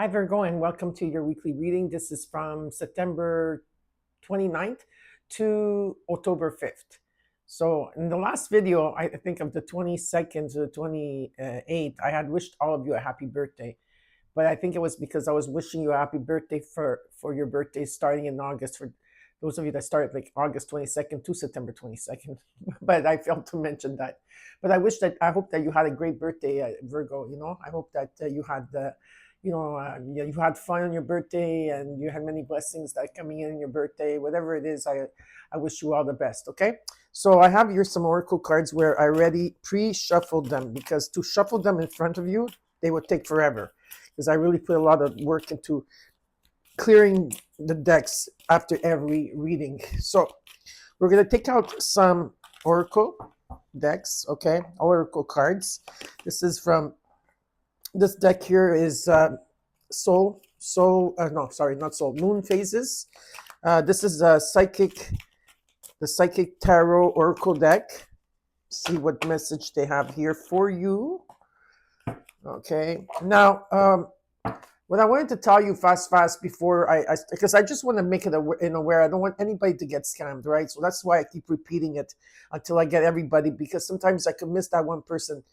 Hi, Virgo, and welcome to your weekly reading. This is from September 29th to October 5th. So, in the last video, I think of the 22nd to the 28th, I had wished all of you a happy birthday. But I think it was because I was wishing you a happy birthday for your birthday starting in August, for those of you that started like August 22nd to September 22nd. But I failed to mention that. But I hope that you had a great birthday, Virgo. I hope that you had you had fun on your birthday and you had many blessings that coming in your birthday. Whatever it is, I wish you all the best. Okay. So I have here some oracle cards where I already pre-shuffled them, because to shuffle them in front of you, they would take forever, because I really put a lot of work into clearing the decks after every reading. So we're going to take out some oracle decks, okay? Oracle cards. This is from, this deck here is Moon Phases. This is the Psychic Tarot Oracle deck. See what message they have here for you. Okay, now what I wanted to tell you fast before because I just want to make it aware. I don't want anybody to get scammed, right? So that's why I keep repeating it until I get everybody, because sometimes I can miss that one person.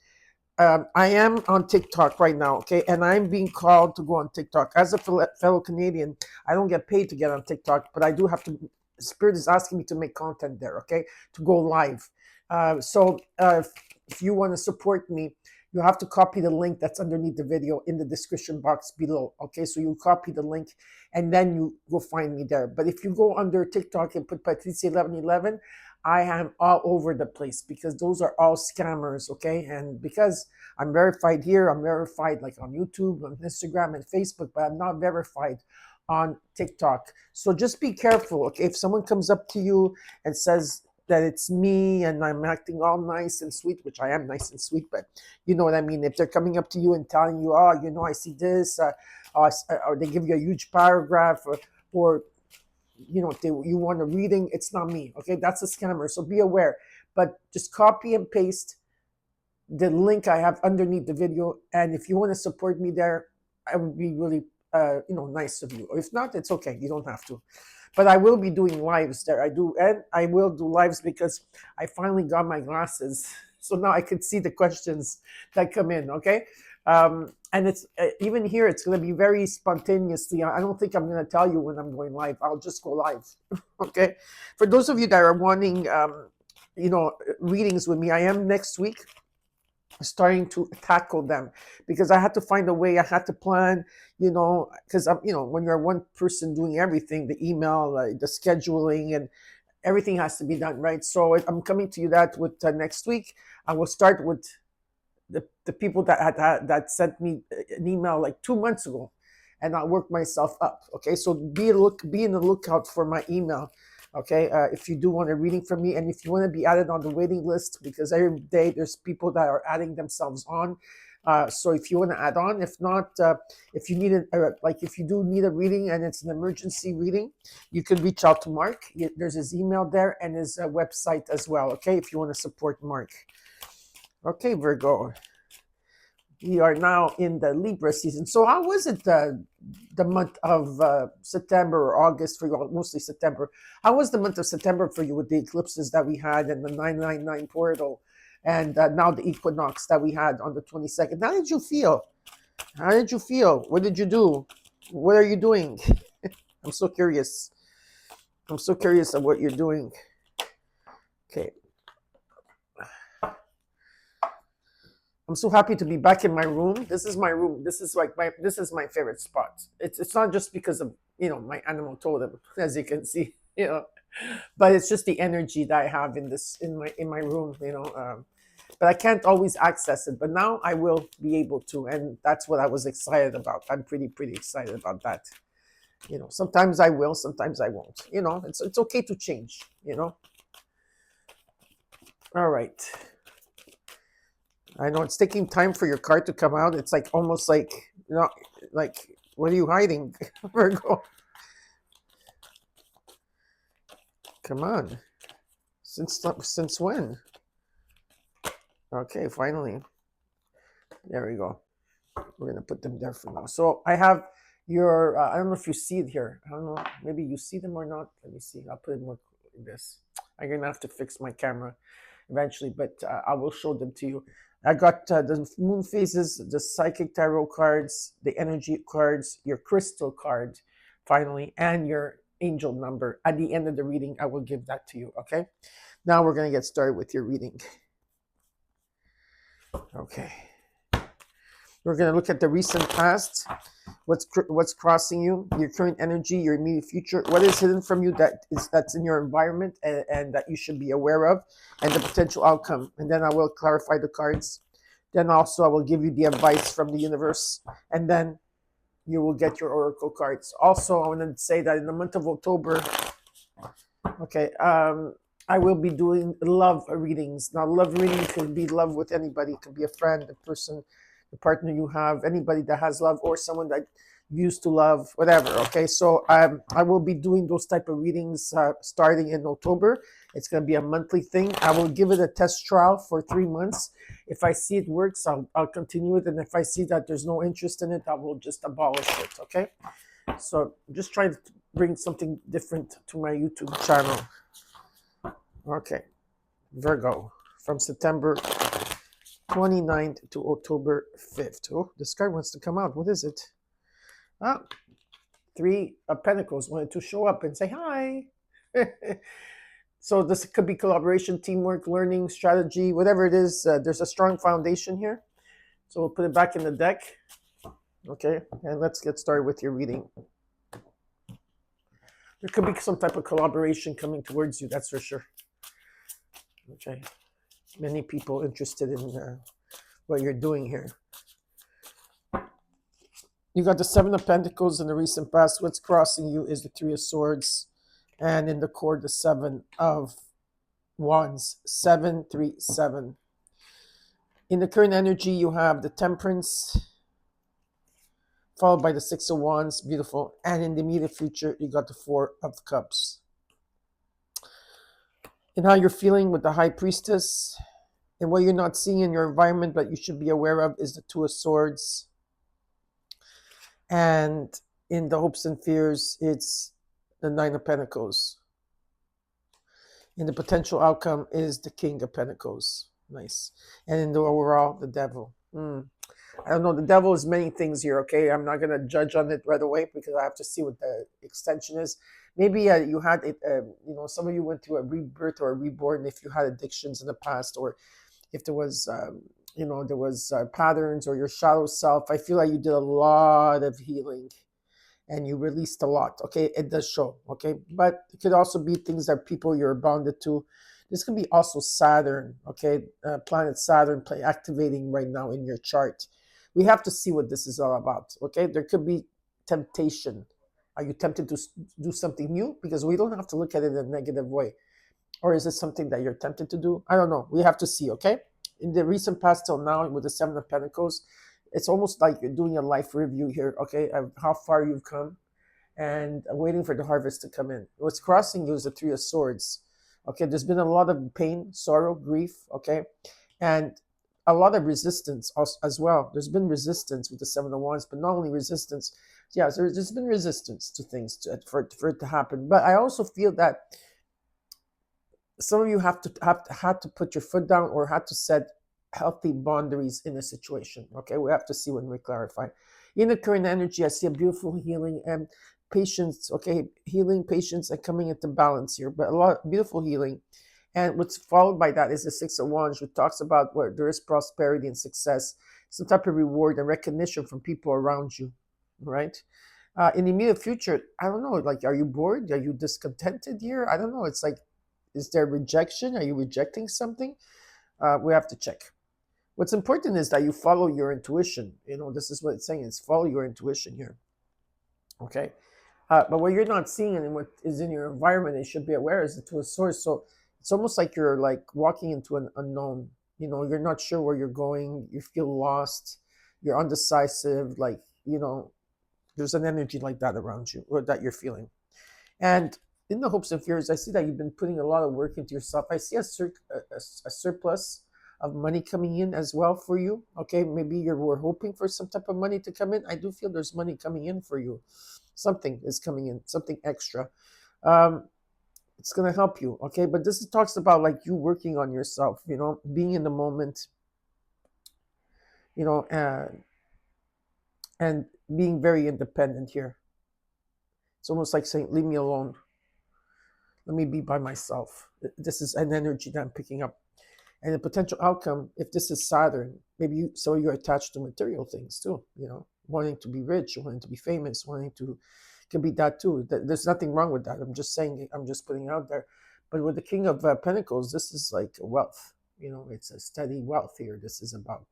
I am on TikTok right now, okay, and I'm being called to go on TikTok. As a fellow Canadian, I don't get paid to get on TikTok, but I do have to. Spirit is asking me to make content there, okay, to go live. So if you want to support me, you have to copy the link that's underneath the video in the description box below. Okay, so you copy the link and then you go find me there. But if you go under TikTok and put Patrizia 1111, I am all over the place, because those are all scammers. Okay, and because I'm verified here, I'm verified like on YouTube, on Instagram, and Facebook, but I'm not verified on TikTok. So just be careful. Okay, if someone comes up to you and says that it's me and I'm acting all nice and sweet, which I am nice and sweet, but you know what I mean. If they're coming up to you and telling you, oh, I see this, or they give you a huge paragraph, or if you want a reading, it's not me. Okay, that's a scammer. So be aware. But just copy and paste the link I have underneath the video, and if you want to support me there, I would be really nice of you. Or if not, it's okay. You don't have to. But I will be doing lives there. I will do lives because I finally got my glasses, so now I could see the questions that come in. Okay, and it's even here, it's going to be very spontaneously. I don't think I'm going to tell you when I'm going live. I'll just go live. Okay, for those of you that are wanting, readings with me, I am next week starting to tackle them, because I had to find a way. I had to plan, because when you're one person doing everything, the email, the scheduling, and everything has to be done right. So I'm coming to you that with next week. I will start with the people that sent me an email like 2 months ago, and I'll work myself up. Okay, so be in the lookout for my email. Okay, if you do want a reading from me, and if you want to be added on the waiting list, because every day there's people that are adding themselves on. So if you want to add on, if not, if you need if you do need a reading and it's an emergency reading, you can reach out to Mark. There's his email there and his website as well. Okay, if you want to support Mark. Okay, Virgo. We are now in the Libra season. So how was it the month of September or August for you? Mostly September. How was the month of September for you with the eclipses that we had and the 999 portal, and now the equinox that we had on the 22nd? How did you feel? What did you do? What are you doing? I'm so curious. I'm so curious of what you're doing. Okay. I'm so happy to be back in my room. This is my room. This is my favorite spot. It's not just because of my animal totem, as you can see, but it's just the energy that I have in my room, but I can't always access it. But now I will be able to, and that's what I was excited about. I'm pretty excited about that. Sometimes I will, sometimes I won't. It's okay to change. All right. I know it's taking time for your card to come out. It's like almost like, what are you hiding, Virgo? Come on. Since when? Okay, finally. There we go. We're going to put them there for now. So I have your I don't know if you see it here. I don't know, maybe you see them or not. Let me see. I'll put it more like this. I'm gonna have to fix my camera eventually, but I will show them to you. I got the moon phases, the psychic tarot cards, the energy cards, your crystal card, finally, and your angel number. At the end of the reading, I will give that to you. Okay. Now we're gonna get started with your reading. Okay. We're going to look at the recent past, what's crossing you, your current energy, your immediate future, what is hidden from you that's in your environment and that you should be aware of, and the potential outcome. And then I will clarify the cards. Then also I will give you the advice from the universe, and then you will get your oracle cards. Also, I want to say that in the month of October, okay, I will be doing love readings. Now, love reading can be love with anybody. It could be a friend, a person, the partner you have, anybody that has love, or someone that you used to love, whatever. Okay, so I will be doing those type of readings starting in October. It's going to be a monthly thing. I will give it a test trial for 3 months. If I see it works, I'll continue it, and if I see that there's no interest in it, I will just abolish it. Okay, so I'm just trying to bring something different to my YouTube channel. Okay, Virgo, from September 29th to October 5th. Oh, this card wants to come out. What is it? Ah, Three of Pentacles wanted to show up and say hi. So this could be collaboration, teamwork, learning, strategy, whatever it is. There's a strong foundation here. So we'll put it back in the deck. Okay, and let's get started with your reading. There could be some type of collaboration coming towards you, that's for sure. Okay, many people interested in what you're doing here. You got the Seven of Pentacles in the recent past. What's crossing you is the Three of Swords, and in the core, the Seven of Wands. 737. In the current energy, you have the Temperance, followed by the Six of Wands. Beautiful. And in the immediate future, you got the Four of Cups. And how you're feeling with the High Priestess, and what you're not seeing in your environment but you should be aware of is the Two of Swords. And in the hopes and fears, it's the Nine of Pentacles. And the potential outcome is the King of Pentacles. Nice. And in the overall, the Devil. I don't know. The Devil is many things here, okay? I'm not going to judge on it right away because I have to see what the extension is. Maybe you had it, some of you went through a rebirth or a reborn if you had addictions in the past, or if there was, there was patterns or your shadow self. I feel like you did a lot of healing and you released a lot, okay? It does show, okay? But it could also be things that people you're bonded to. This can be also Saturn, okay? Planet Saturn activating right now in your chart. We have to see what this is all about, okay? There could be temptation. Are you tempted to do something new? Because we don't have to look at it in a negative way. Or is it something that you're tempted to do? I don't know. We have to see, okay? In the recent past till now, with the Seven of Pentacles, it's almost like you're doing a life review here, okay? Of how far you've come and waiting for the harvest to come in. What's crossing you is the Three of Swords. Okay, there's been a lot of pain, sorrow, grief, okay? And a lot of resistance as well. There's been resistance with the Seven of Wands, but not only resistance. Yeah, there's been resistance to things for it to happen. But I also feel that some of you had to put your foot down or had to set healthy boundaries in a situation. Okay, we have to see when we clarify. In the current energy, I see a beautiful healing and patience. Okay, healing, patience, and coming into balance here. But a lot of beautiful healing. And what's followed by that is the Six of Wands, which talks about where there is prosperity and success, some type of reward and recognition from people around you, right? In the immediate future, I don't know, like, are you bored? Are you discontented here? I don't know. It's like, is there rejection? Are you rejecting something? We have to check. What's important is that you follow your intuition. This is what it's saying. It's follow your intuition here. Okay? But what you're not seeing and what is in your environment, you should be aware, is the Two of Swords. So it's almost like you're like walking into an unknown. You're not sure where you're going. You feel lost. You're undecisive. Like, there's an energy like that around you or that you're feeling. And in the hopes and fears, I see that you've been putting a lot of work into yourself. I see a surplus of money coming in as well for you. Okay, maybe you were hoping for some type of money to come in. I do feel there's money coming in for you. Something is coming in, something extra. Um, it's gonna help you. Okay, but this talks about like you working on yourself. Being in the moment. You know, and being very independent here. It's almost like saying, "Leave me alone. Let me be by myself." This is an energy that I'm picking up. And the potential outcome, if this is Saturn, maybe you're attached to material things too, wanting to be rich, wanting to be famous, wanting to, could be that too. There's nothing wrong with that. I'm just saying, I'm just putting it out there. But with the King of Pentacles, this is like wealth. It's a steady wealth here. This is about,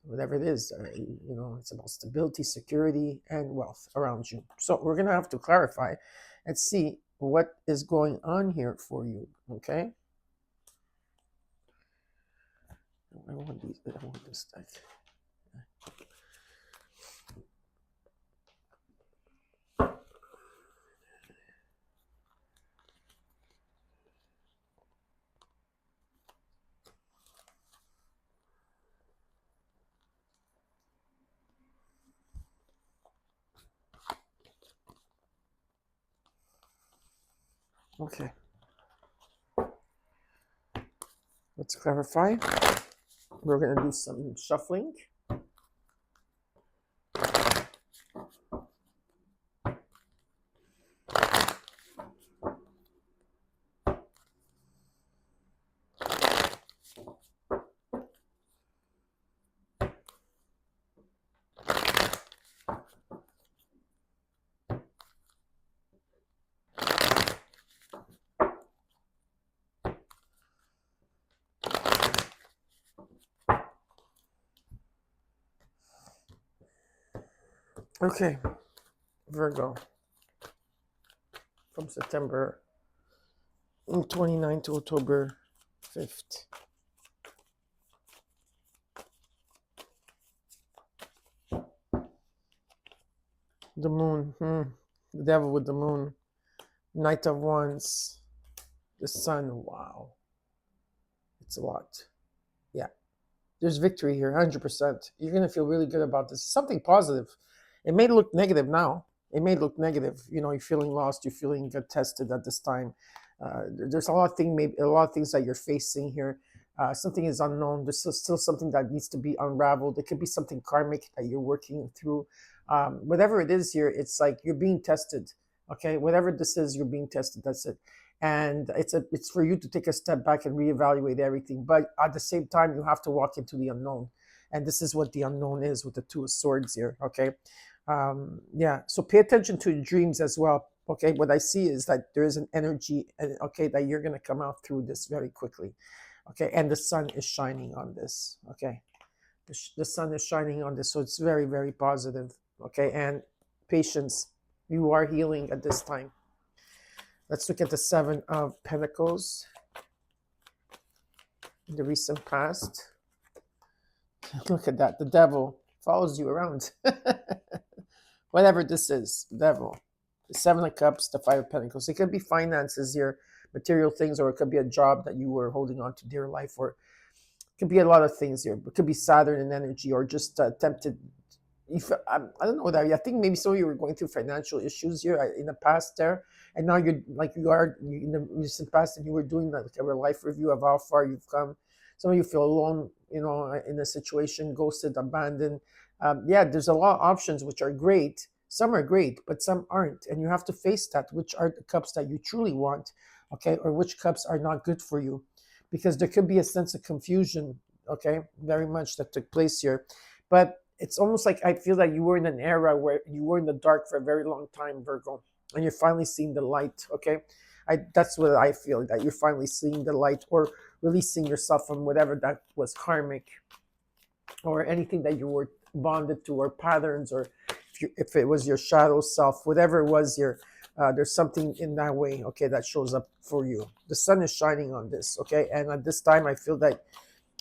whatever it is, it's about stability, security, and wealth around you. So we're going to have to clarify and see what is going on here for you, okay? I want this deck. Okay. Let's clarify. We're going to do some shuffling. Okay, Virgo, from September 29th to October 5th. The moon, the devil with the moon, Knight of Wands, the sun, wow. It's a lot. Yeah. There's victory here, 100%. You're going to feel really good about this. Something positive. It may look negative now. It may look negative. You're feeling lost. You're feeling tested at this time. There's a lot of things that you're facing here. Something is unknown. There's still something that needs to be unraveled. It could be something karmic that you're working through. Whatever it is here, it's like you're being tested. Okay, whatever this is, you're being tested. That's it. And it's for you to take a step back and reevaluate everything. But at the same time, you have to walk into the unknown. And this is what the unknown is with the Two of Swords here. Okay. So pay attention to your dreams as well. Okay, what I see is that there is an energy, okay, that you're going to come out through this very quickly. Okay, and the sun is shining on this. Okay, the sun is shining on this, so it's very, very positive. Okay, and patience. You are healing at this time. Let's look at the Seven of Pentacles in the recent past. Look at that. The devil follows you around. Whatever this is, the devil. The Seven of Cups, the Five of Pentacles. It could be finances here, material things, or it could be a job that you were holding on to dear life, or it could be a lot of things here. It could be Saturn in energy, or just tempted. I don't know that. I think maybe some of you were going through financial issues here in the past there, and now you're like in the recent past, and you were doing like a life review of how far you've come. Some of you feel alone, in a situation, ghosted, abandoned. There's a lot of options which are great. Some are great, but some aren't, and you have to face that. Which are the cups that you truly want, okay, or which cups are not good for you, because there could be a sense of confusion, okay, very much that took place here, but it's almost like I feel that you were in an era where you were in the dark for a very long time, Virgo, and you're finally seeing the light, okay? That's what I feel, that you're finally seeing the light, or releasing yourself from whatever that was karmic, or anything that you were bonded to, or patterns, or if it was your shadow self, whatever it was there's something in that way, okay, that shows up for you. The sun is shining on this, okay? And at this time, I feel that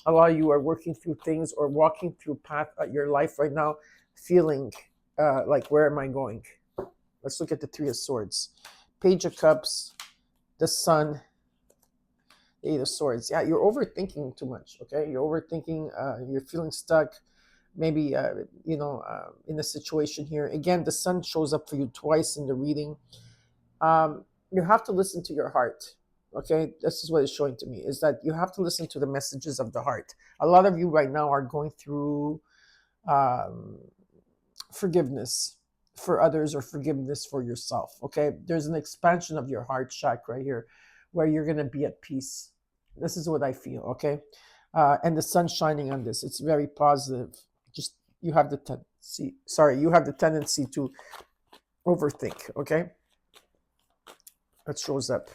a lot of you are working through things or walking through path at your life right now, feeling like, where am I going? Let's look at the Three of Swords. Page of Cups, the Sun, Eight of Swords. Yeah, you're overthinking too much. Okay, you're overthinking. You're feeling stuck. Maybe in a situation here. Again, the Sun shows up for you twice in the reading. You have to listen to your heart. Okay, this is what it's showing to me, is that you have to listen to the messages of the heart. A lot of you right now are going through um, forgiveness for others or forgiveness for yourself. Okay, there's an expansion of your heart chakra here where you're going to be at peace. This is what I feel. Okay, and the sun's shining on this. It's very positive. Just you have the tendency to overthink. Okay, that shows up.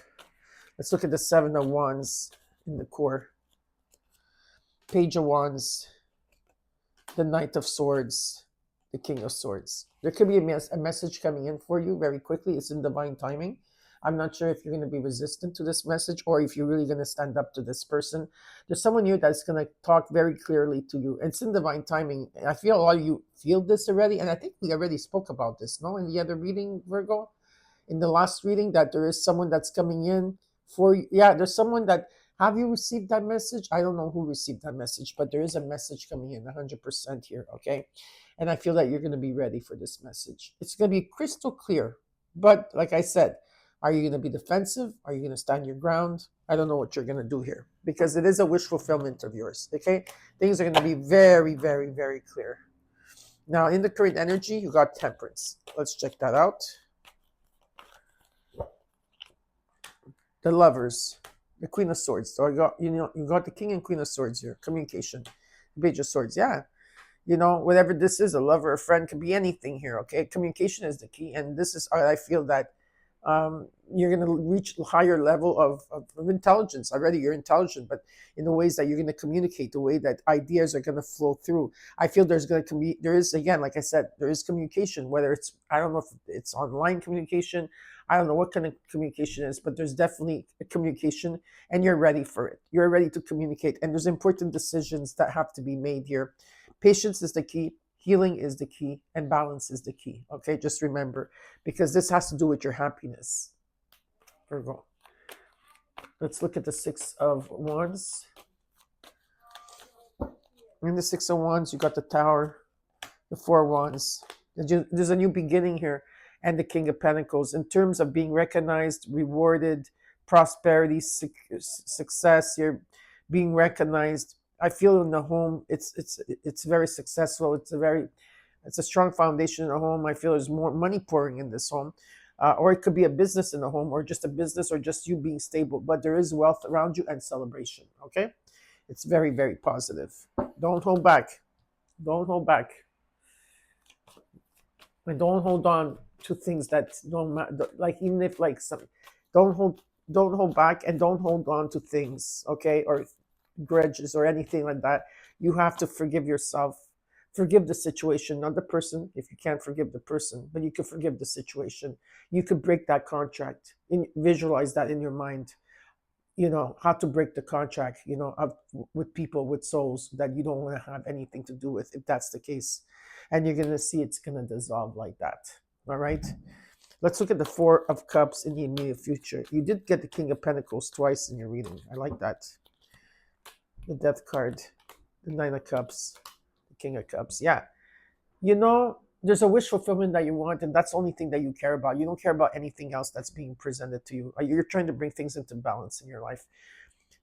Let's look at the Seven of Wands in the core. Page of Wands, the Knight of Swords, the King of Swords. There could be a message coming in for you very quickly. It's in divine timing. I'm not sure if you're going to be resistant to this message or if you're really going to stand up to this person. There's someone here that's going to talk very clearly to you. It's in divine timing. I feel a lot of you feel this already, and I think we already spoke about this, no? In the other reading, Virgo? In the last reading, that there is someone that's coming in for you. Yeah, there's someone that, have you received that message? I don't know who received that message, but there is a message coming in 100% here, okay? And I feel that you're going to be ready for this message. It's going to be crystal clear. But like I said, are you going to be defensive? Are you going to stand your ground? I don't know what you're going to do here because it is a wish fulfillment of yours, okay? Things are going to be very, very, very clear. Now, in the current energy, you got Temperance. Let's check that out. The Lovers, the Queen of Swords. So you got the King and Queen of Swords here. Communication, the Page of Swords. Yeah, whatever this is, a lover, a friend, could be anything here. Okay, communication is the key, and this is I feel that you're going to reach a higher level of intelligence. Already you're intelligent, but in the ways that you're going to communicate, the way that ideas are going to flow through. I feel there is, again, like I said, there is communication, whether it's, I don't know if it's online communication, I don't know what kind of communication it is, but there's definitely a communication and you're ready for it. You're ready to communicate, and there's important decisions that have to be made here. Patience is the key. Healing is the key, and balance is the key. Okay, just remember, because this has to do with your happiness. Virgo. Let's look at the Six of Wands. In the Six of Wands, you got the Tower, the Four of Wands. There's a new beginning here, and the King of Pentacles. In terms of being recognized, rewarded, prosperity, success, you're being recognized. I feel in the home, it's very successful. It's a strong foundation in the home. I feel there's more money pouring in this home, or it could be a business in the home, or just a business, or just you being stable. But there is wealth around you and celebration. Okay, it's very, very positive. Don't hold back. Don't hold back, and don't hold on to things that don't matter. Like, even if like some, don't hold back, and don't hold on to things. Okay, or grudges or anything like that. You have to forgive yourself, forgive the situation, not the person. If you can't forgive the person, but you can forgive the situation. You could break that contract, visualize that in your mind, how to break the contract, with people, with souls that you don't want to have anything to do with, if that's the case. And you're going to see it's going to dissolve like that. All right, let's look at the Four of Cups in the immediate future. You did get the King of Pentacles twice in your reading. I like that. The Death card, the Nine of Cups, the King of Cups. Yeah, there's a wish fulfillment that you want, and that's the only thing that you care about. You don't care about anything else that's being presented to you. You're trying to bring things into balance in your life.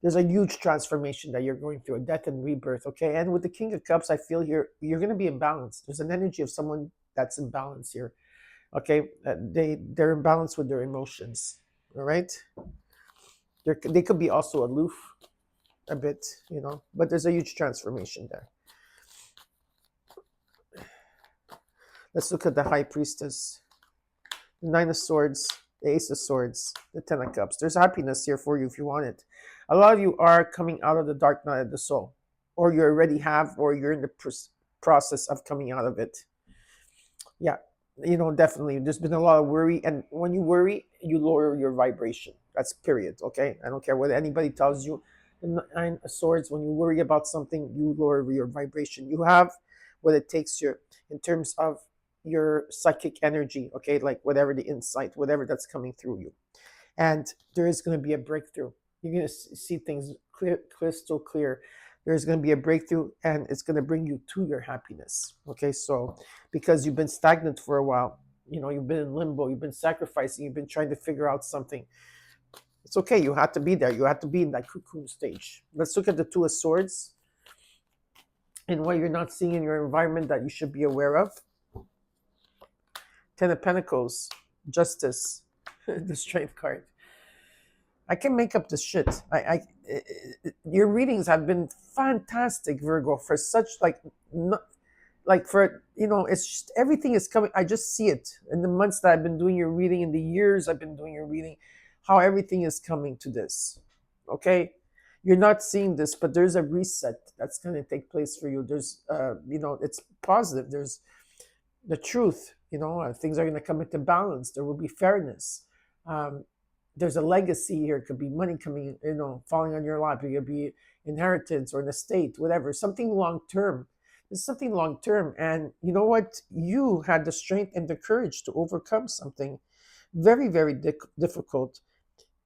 There's a huge transformation that you're going through, a death and rebirth. Okay, and with the King of Cups, I feel here you're going to be in balance. There's an energy of someone that's in balance here. Okay, they're in balance with their emotions. All right, they could be also aloof a bit, but there's a huge transformation there. Let's look at the High Priestess, the Nine of Swords, the Ace of Swords, the Ten of Cups. There's happiness here for you if you want it. A lot of you are coming out of the dark night of the soul, or you already have, or you're in the process of coming out of it. Yeah, definitely. There's been a lot of worry, and when you worry, you lower your vibration. That's period, okay? I don't care what anybody tells you. The Nine of Swords, when you worry about something, you lower your vibration. You have what it takes here in terms of your psychic energy, okay? Like whatever the insight, whatever that's coming through you. And there is going to be a breakthrough. You're going to see things clear, crystal clear. There's going to be a breakthrough, and it's going to bring you to your happiness. Okay, so because you've been stagnant for a while, you've been in limbo, you've been sacrificing, you've been trying to figure out something. It's okay. You have to be there. You have to be in that cocoon stage. Let's look at the Two of Swords and what you're not seeing in your environment that you should be aware of. Ten of Pentacles, Justice, the Strength card. I can make up this shit. Your readings have been fantastic, Virgo, for such it's just everything is coming. I just see it in the months that I've been doing your reading, in the years I've been doing your reading, how everything is coming to this. Okay, you're not seeing this, but there's a reset that's going to take place for you. There's, it's positive. There's the truth. Things are going to come into balance. There will be fairness. There's a legacy here. It could be money coming, falling on your lap. It could be inheritance or an estate, whatever. Something long term. It's something long term. And you know what? You had the strength and the courage to overcome something very, very difficult.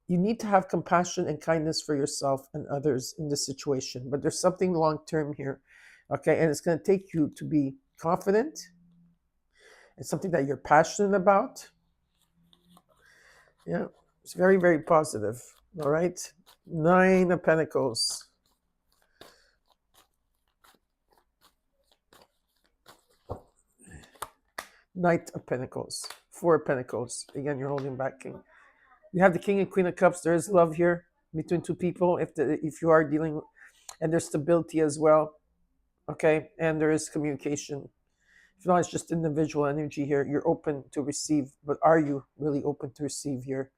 You need to have compassion and kindness for yourself and others in this situation. But there's something long term here. Okay. And it's going to take you to be confident. It's something that you're passionate about. Yeah. It's very, very positive. All right. Nine of Pentacles. Knight of Pentacles. Four of Pentacles. Again, you're holding back King. You have the King and Queen of Cups. There is love here between two people. If you are dealing, and there's stability as well. Okay. And there is communication. If not, it's just individual energy here. You're open to receive, but are you really open to receive here?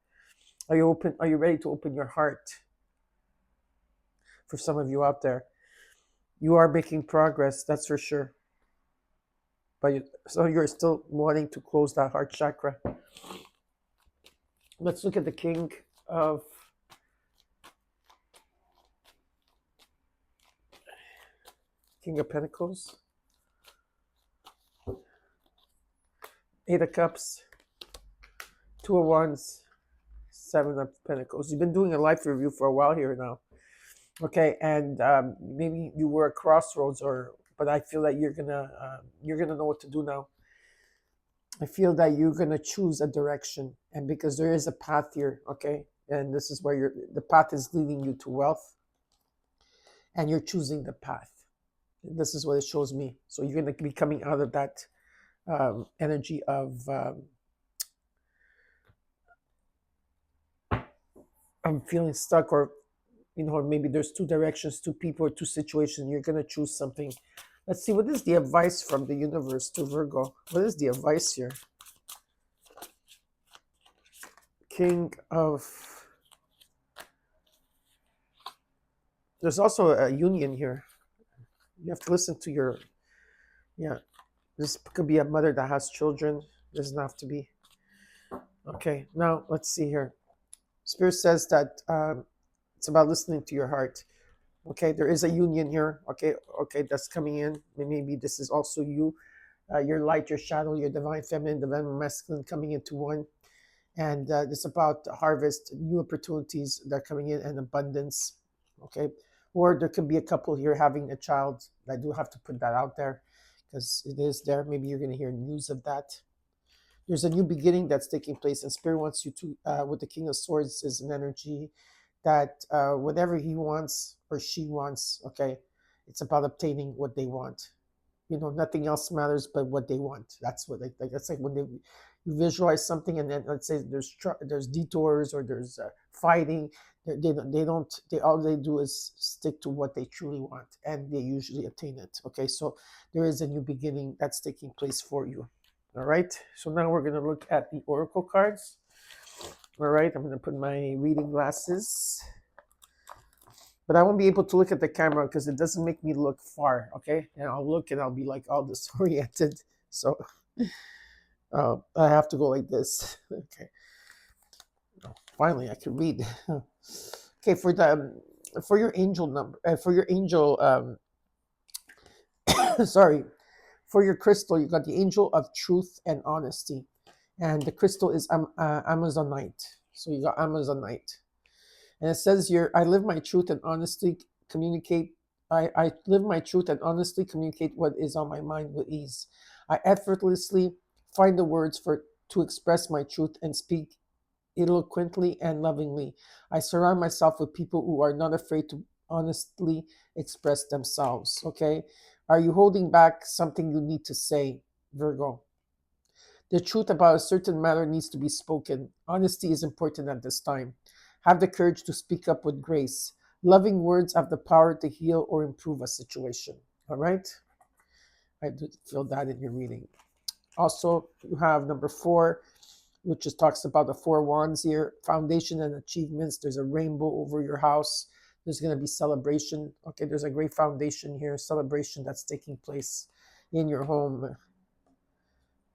Are you open? Are you ready to open your heart? For some of you out there, you are making progress, that's for sure. But you're still wanting to close that heart chakra. Let's look at the King of Pentacles. Eight of Cups. Two of Wands. Seven of Pentacles. You've been doing a life review for a while here now. Okay, and maybe you were at crossroads, but I feel that you're gonna know what to do now. I feel that you're gonna choose a direction, and because there is a path here, okay, and this is where the path is leading you to wealth, and you're choosing the path. This is what it shows me. So you're gonna be coming out of that energy of I'm feeling stuck, or maybe there's two directions, two people, or two situations. You're going to choose something. Let's see, what is the advice from the universe to Virgo? What is the advice here? King of... There's also a union here. You have to listen to your... Yeah, this could be a mother that has children. Doesn't have to be. Okay, now let's see here. Spirit says that it's about listening to your heart. Okay, there is a union here. Okay, that's coming in. Maybe this is also you, your light, your shadow, your divine feminine, divine masculine coming into one. And it's about harvest, new opportunities that are coming in, and abundance. Okay, or there could be a couple here having a child. I do have to put that out there because it is there. Maybe you're going to hear news of that. There's a new beginning that's taking place, and Spirit wants you to, with the King of Swords is an energy that whatever he wants or she wants, okay, it's about obtaining what they want. Nothing else matters but what they want. That's what that's like when you visualize something, and then let's say there's detours or there's fighting. All they do is stick to what they truly want, and they usually attain it. Okay, so there is a new beginning that's taking place for you. All right, so now we're going to look at the oracle cards. All right, I'm going to put my reading glasses, but I won't be able to look at the camera because it doesn't make me look far. Okay, and I'll look and I'll be like all disoriented. So I have to go like this. Okay, finally I can read. Okay, for your angel number, for your angel, sorry. For your crystal, you got the angel of truth and honesty. And the crystal is Amazonite. So you got Amazonite. And it says here, I live my truth and honestly communicate. I live my truth and honestly communicate what is on my mind with ease. I effortlessly find the words to express my truth and speak eloquently and lovingly. I surround myself with people who are not afraid to honestly express themselves. Okay? Are you holding back something you need to say, Virgo? The truth about a certain matter needs to be spoken. Honesty is important at this time. Have the courage to speak up with grace. Loving words have the power to heal or improve a situation. All right? I do feel that in your reading. Also, you have number 4, which just talks about the 4 wands here, foundation and achievements. There's a rainbow over your house. There's going to be celebration. Okay, there's a great foundation here, celebration that's taking place in your home,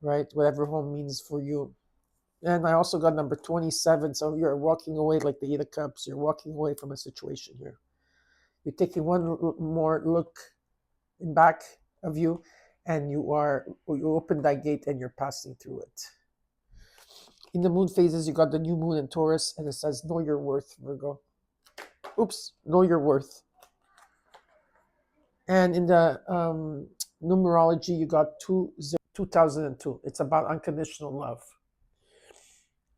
right? Whatever home means for you. And I also got number 27. So you're walking away like the 8 of Cups. You're walking away from a situation here. You're taking one more look in back of you, and you open that gate and you're passing through it. In the moon phases, you got the new moon in Taurus, and it says, know your worth, Virgo. Oops, know your worth. And in the numerology, you got 2002. It's about unconditional love.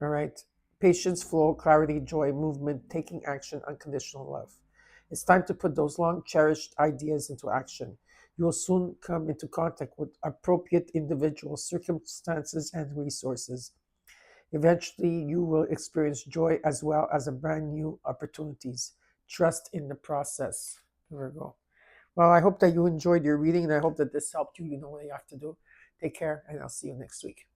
All right. Patience, flow, clarity, joy, movement, taking action, unconditional love. It's time to put those long cherished ideas into action. You will soon come into contact with appropriate individuals, circumstances, and resources. Eventually, you will experience joy as well as a brand new opportunities. Trust in the process. Virgo. Well, I hope that you enjoyed your reading, and I hope that this helped you. You know what you have to do. Take care, and I'll see you next week.